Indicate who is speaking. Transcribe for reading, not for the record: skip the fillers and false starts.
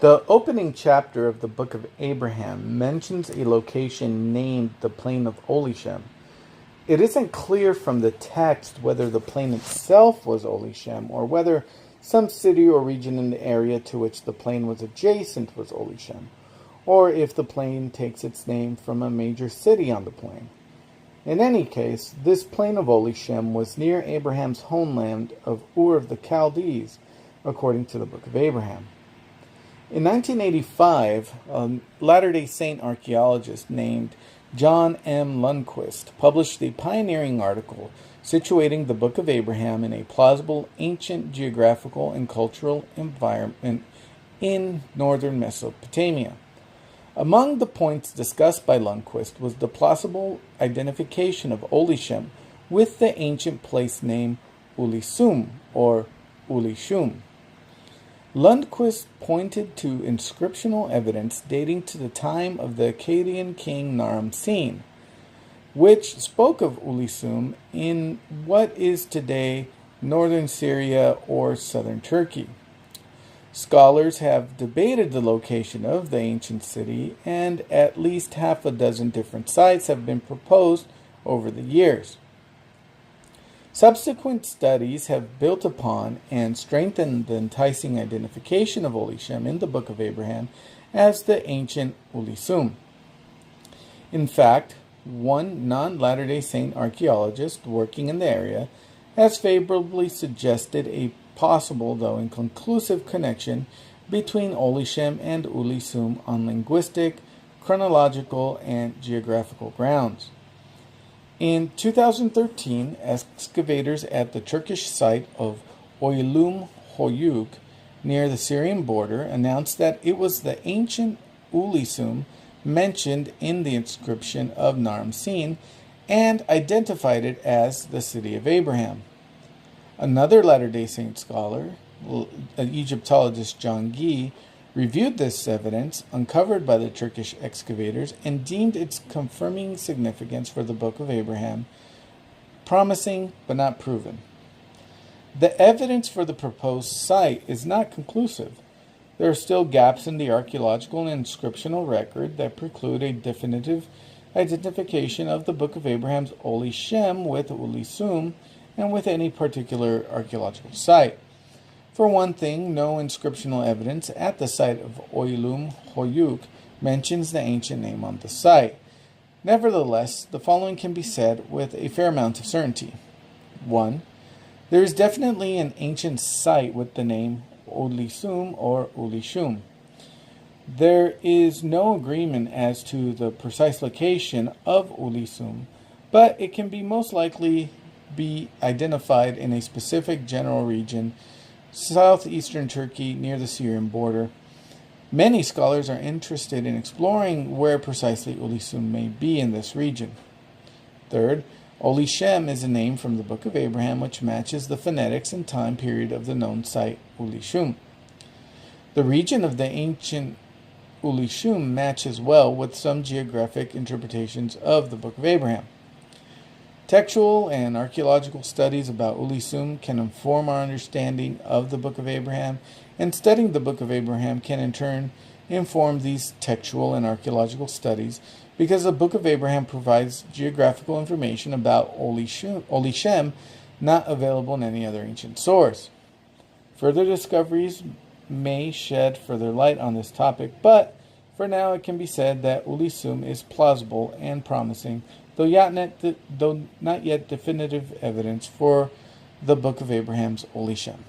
Speaker 1: The opening chapter of the Book of Abraham mentions a location named the Plain of Olishem. It isn't clear from the text whether the plain itself was Olishem or whether some city or region in the area to which the plain was adjacent was Olishem, or if the plain takes its name from a major city on the plain. In any case, this plain of Olishem was near Abraham's homeland of Ur of the Chaldees, according to the Book of Abraham. In 1985, a Latter-day Saint archaeologist named John M. Lundquist published the pioneering article situating the Book of Abraham in a plausible ancient geographical and cultural environment in northern Mesopotamia. Among the points discussed by Lundquist was the plausible identification of Olishem with the ancient place name Ulisum or Ulishum. Lundquist pointed to inscriptional evidence dating to the time of the Akkadian king Naram-Sin, which spoke of Ulisum in what is today northern Syria or southern Turkey. Scholars have debated the location of the ancient city, and at least half a dozen different sites have been proposed over the years. Subsequent studies have built upon and strengthened the enticing identification of Olishem in the Book of Abraham as the ancient Ulisum. In fact, one non-Latter-day Saint archaeologist working in the area has favorably suggested a possible, though inconclusive, connection between Olishem and Ulisum on linguistic, chronological, and geographical grounds. In 2013, excavators at the Turkish site of Oylum Hoyuk near the Syrian border announced that it was the ancient Ulisum mentioned in the inscription of Naram-Sin and identified it as the city of Abraham. Another Latter-day Saint scholar, Egyptologist John Gee, reviewed this evidence uncovered by the Turkish excavators and deemed its confirming significance for the Book of Abraham promising but not proven. The evidence for the proposed site is not conclusive. There are still gaps in the archaeological and inscriptional record that preclude a definitive identification of the Book of Abraham's Olishem with Ulisum and with any particular archaeological site. For one thing, no inscriptional evidence at the site of Oylum Hoyuk mentions the ancient name on the site. Nevertheless, the following can be said with a fair amount of certainty. 1. There is definitely an ancient site with the name Olisum or Ulishum. There is no agreement as to the precise location of Ulisum, but it can be most likely be identified in a specific general region, southeastern Turkey near the Syrian border. Many scholars are interested in exploring where precisely Ulisum may be in this region. Third, Olishem is a name from the Book of Abraham which matches the phonetics and time period of the known site Ulishum. The region of the ancient Ulishum matches well with some geographic interpretations of the Book of Abraham. Textual and archaeological studies about Ulisum can inform our understanding of the Book of Abraham, and studying the Book of Abraham can in turn inform these textual and archaeological studies, because the Book of Abraham provides geographical information about Olishem not available in any other ancient source. Further discoveries may shed further light on this topic, but for now it can be said that Ulisum is plausible and promising, though not yet definitive evidence for the Book of Abraham's Olishem.